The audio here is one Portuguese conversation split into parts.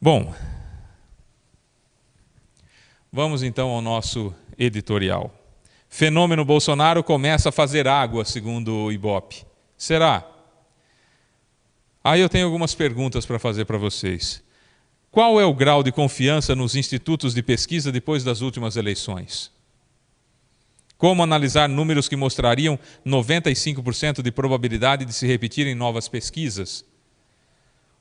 Bom, vamos então ao nosso editorial. Fenômeno Bolsonaro começa a fazer água, segundo o Ibope. Será? Aí eu tenho algumas perguntas para fazer para vocês. Qual é o grau de confiança nos institutos de pesquisa depois das últimas eleições? Como analisar números que mostrariam 95% de probabilidade de se repetirem novas pesquisas?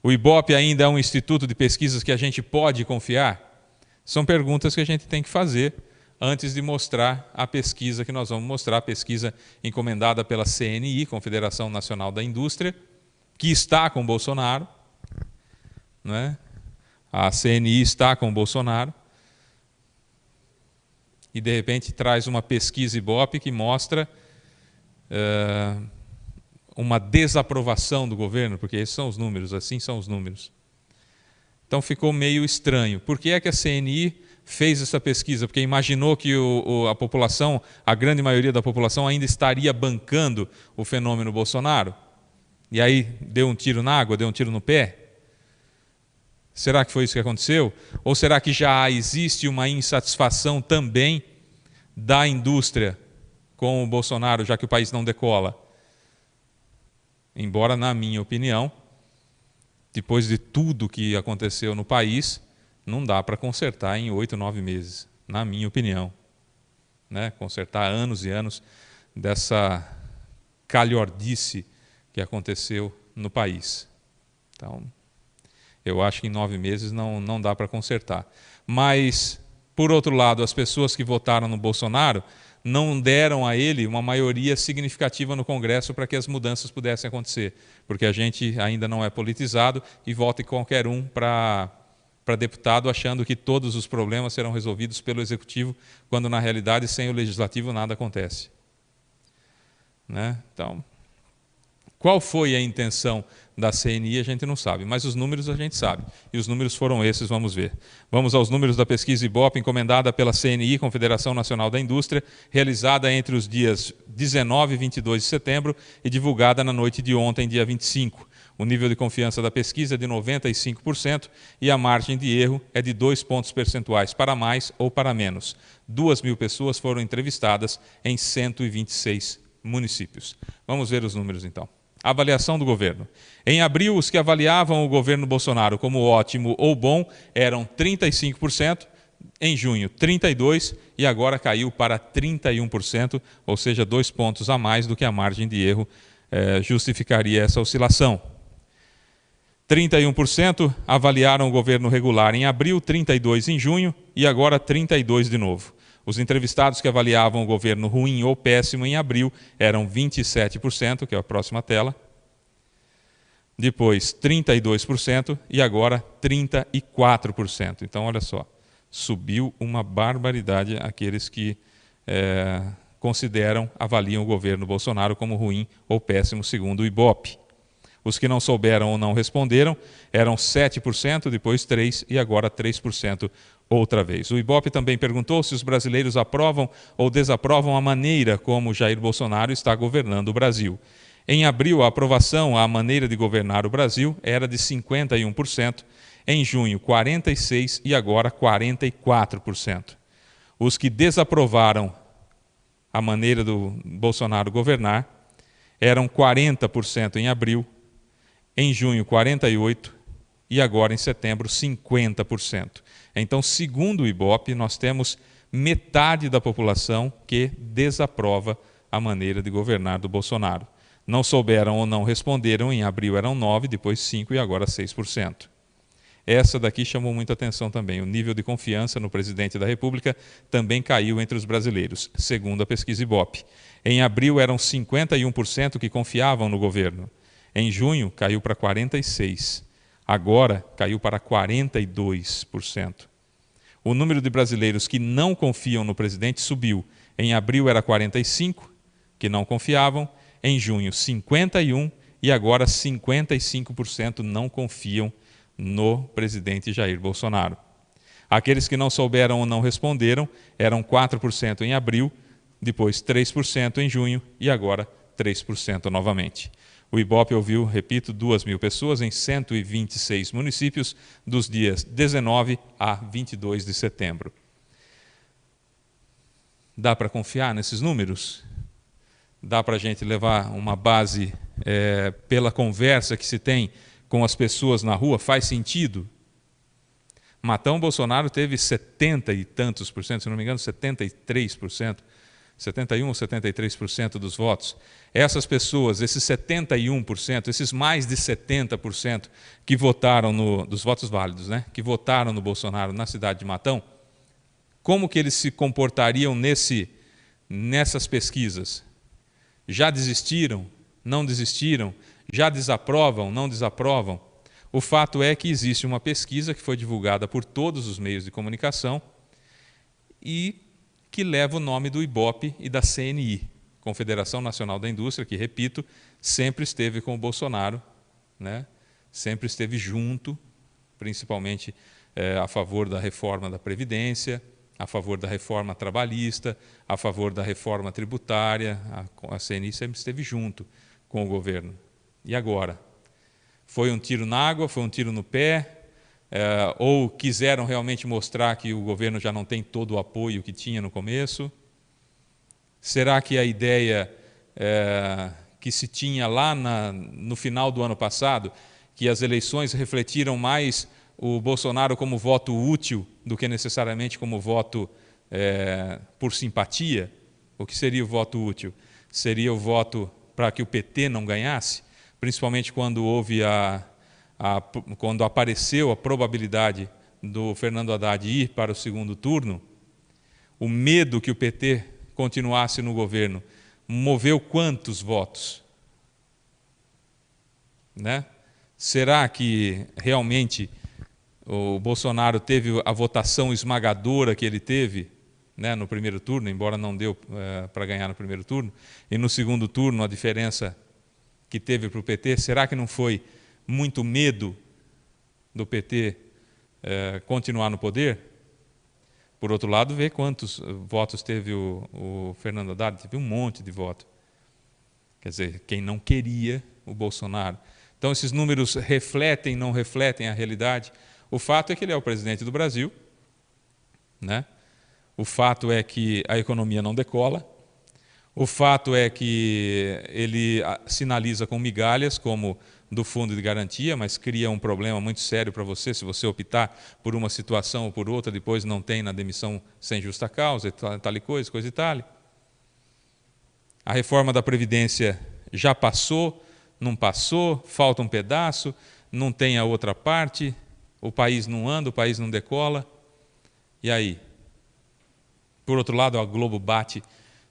O Ibope ainda é um instituto de pesquisas que a gente pode confiar? São perguntas que a gente tem que fazer antes de mostrar a pesquisa que nós vamos mostrar, a pesquisa encomendada pela CNI, Confederação Nacional da Indústria, que está com Bolsonaro, não é? A CNI está com Bolsonaro, e de repente traz uma pesquisa Ibope que mostra uma desaprovação do governo, porque esses são os números, assim são os números. Então ficou meio estranho. Por que é que a CNI fez essa pesquisa? Porque imaginou que a população, a grande maioria da população ainda estaria bancando o fenômeno Bolsonaro? E aí deu um tiro na água, deu um tiro no pé? Será que foi isso que aconteceu? Ou será que já existe uma insatisfação também da indústria com o Bolsonaro, já que o país não decola? Embora, na minha opinião, depois de tudo que aconteceu no país, não dá para consertar em 8, 9 meses, na minha opinião. Né? Consertar anos e anos dessa calhordice que aconteceu no país. Então, eu acho que em 9 meses não dá para consertar. Mas, por outro lado, as pessoas que votaram no Bolsonaro não deram a ele uma maioria significativa no Congresso para que as mudanças pudessem acontecer, porque a gente ainda não é politizado e vota em qualquer um para deputado achando que todos os problemas serão resolvidos pelo Executivo, quando na realidade sem o Legislativo nada acontece. Né? Então, qual foi a intenção da CNI a gente não sabe, mas os números a gente sabe. E os números foram esses, vamos ver. Vamos aos números da pesquisa Ibope, encomendada pela CNI, Confederação Nacional da Indústria, realizada entre os dias 19 e 22 de setembro e divulgada na noite de ontem, dia 25. O nível de confiança da pesquisa é de 95% e a margem de erro é de 2 pontos percentuais para mais ou para menos. 2.000 pessoas foram entrevistadas em 126 municípios. Vamos ver os números então. Avaliação do governo. Em abril, os que avaliavam o governo Bolsonaro como ótimo ou bom eram 35%, em junho 32% e agora caiu para 31%, ou seja, 2 pontos a mais do que a margem de erro justificaria essa oscilação. 31% avaliaram o governo regular em abril, 32% em junho e agora 32% de novo. Os entrevistados que avaliavam o governo ruim ou péssimo em abril eram 27%, que é a próxima tela, depois 32% e agora 34%. Então, olha só, subiu uma barbaridade aqueles que avaliam o governo Bolsonaro como ruim ou péssimo, segundo o Ibope. Os que não souberam ou não responderam eram 7%, depois 3% e agora 3% outra vez. O Ibope também perguntou se os brasileiros aprovam ou desaprovam a maneira como Jair Bolsonaro está governando o Brasil. Em abril, a aprovação à maneira de governar o Brasil era de 51%, em junho 46% e agora 44%. Os que desaprovaram a maneira do Bolsonaro governar eram 40% em abril, em junho 48% e agora em setembro 50%. Então, segundo o Ibope, nós temos metade da população que desaprova a maneira de governar do Bolsonaro. Não souberam ou não responderam, em abril eram 9%, depois 5% e agora 6%. Essa daqui chamou muita atenção também. O nível de confiança no presidente da República também caiu entre os brasileiros, segundo a pesquisa Ibope. Em abril eram 51% que confiavam no governo. Em junho caiu para 46%. Agora caiu para 42%. O número de brasileiros que não confiam no presidente subiu. Em abril era 45%, que não confiavam. Em junho 51% e agora 55% não confiam no presidente Jair Bolsonaro. Aqueles que não souberam ou não responderam eram 4% em abril, depois 3% em junho e agora 3% novamente. O Ibope ouviu, repito, 2.000 pessoas em 126 municípios dos dias 19 a 22 de setembro. Dá para confiar nesses números? Dá para a gente levar uma base pela conversa que se tem com as pessoas na rua? Faz sentido? Matão Bolsonaro teve 70 e tantos por cento, se não me engano, 73%, 71 ou 73% dos votos. Essas pessoas, esses 71%, esses mais de 70% que votaram dos votos válidos, né, que votaram no Bolsonaro na cidade de Matão, como que eles se comportariam nessas pesquisas? Já desistiram? Não desistiram? Já desaprovam? Não desaprovam? O fato é que existe uma pesquisa que foi divulgada por todos os meios de comunicação e que leva o nome do Ibope e da CNI, Confederação Nacional da Indústria, que, repito, sempre esteve com o Bolsonaro, né? Sempre esteve junto, principalmente a favor da reforma da Previdência, a favor da reforma trabalhista, a favor da reforma tributária. A CNI sempre esteve junto com o governo. E agora? Foi um tiro na água, foi um tiro no pé, ou quiseram realmente mostrar que o governo já não tem todo o apoio que tinha no começo? Será que a ideia que se tinha lá no final do ano passado, que as eleições refletiram mais o Bolsonaro como voto útil do que necessariamente como voto por simpatia? O que seria o voto útil? Seria o voto para que o PT não ganhasse? Principalmente quando houve quando apareceu a probabilidade do Fernando Haddad ir para o segundo turno, o medo que o PT continuasse no governo moveu quantos votos? Né? Será que realmente o Bolsonaro teve a votação esmagadora que ele teve, né, no primeiro turno, embora não deu para ganhar no primeiro turno, e no segundo turno a diferença que teve para o PT, será que não foi muito medo do PT continuar no poder? Por outro lado, vê quantos votos teve o Fernando Haddad, teve um monte de voto. Quer dizer, quem não queria o Bolsonaro. Então, esses números refletem, não refletem a realidade? O fato é que ele é o presidente do Brasil, né? O fato é que a economia não decola. O fato é que ele sinaliza com migalhas, como do fundo de garantia, mas cria um problema muito sério para você, se você optar por uma situação ou por outra, depois não tem na demissão sem justa causa, e tal e coisa e tal. A reforma da Previdência já passou, não passou, falta um pedaço, não tem a outra parte, o país não anda, o país não decola. E aí? Por outro lado, a Globo bate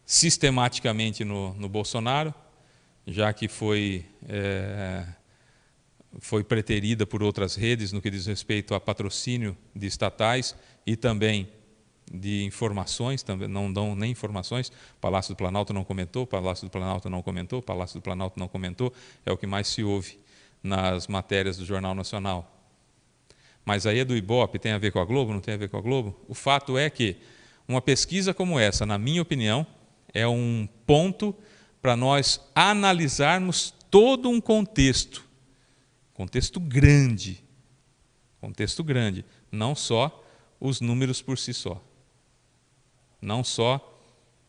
sistematicamente no Bolsonaro, já que foi preterida por outras redes no que diz respeito a patrocínio de estatais e também de informações, também não dão nem informações. Palácio do Planalto não comentou, Palácio do Planalto não comentou, Palácio do Planalto não comentou, é o que mais se ouve nas matérias do Jornal Nacional. Mas aí é do Ibope, tem a ver com a Globo, não tem a ver com a Globo? O fato é que uma pesquisa como essa, na minha opinião, é um ponto para nós analisarmos todo um contexto grande, não só os números por si só, não só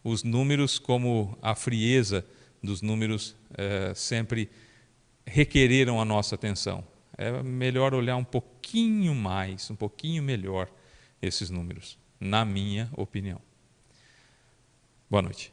os números como a frieza dos números sempre requereram a nossa atenção. É melhor olhar um pouquinho mais, um pouquinho melhor esses números, na minha opinião. Boa noite.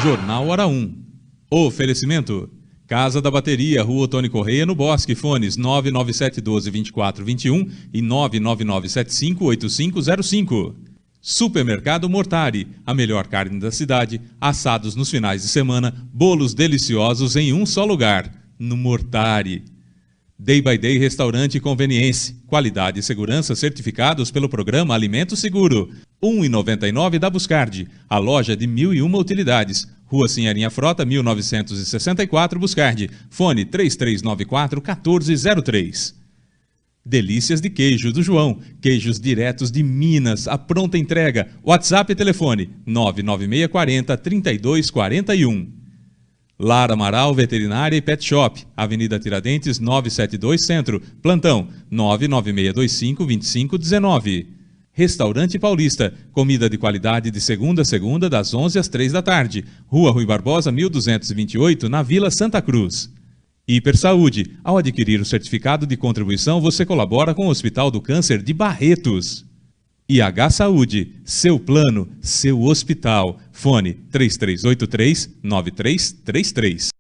Jornal Hora 1. Oferecimento: Casa da Bateria, Rua Otônio Correia, no Bosque. Fones 99712-2421 e 99975-8505. Supermercado Mortari, a melhor carne da cidade, assados nos finais de semana, bolos deliciosos em um só lugar, no Mortari. Day by Day Restaurante e Conveniência, qualidade e segurança certificados pelo programa Alimento Seguro. R$ 1,99 da Buscardi, a loja de 1001 utilidades. Rua Sinharinha Frota, 1964, Buscardi. Fone 3394-1403. Delícias de Queijo do João, queijos diretos de Minas, a pronta entrega. WhatsApp e telefone 99640-3241. Lar Amaral Veterinária e Pet Shop, Avenida Tiradentes 972 Centro, plantão 99625-2519. Restaurante Paulista, comida de qualidade de segunda a segunda das 11 às 3 da tarde. Rua Rui Barbosa 1228, na Vila Santa Cruz. Hipersaúde, ao adquirir o certificado de contribuição, você colabora com o Hospital do Câncer de Barretos. IH Saúde, seu plano, seu hospital. Fone 3383-9333.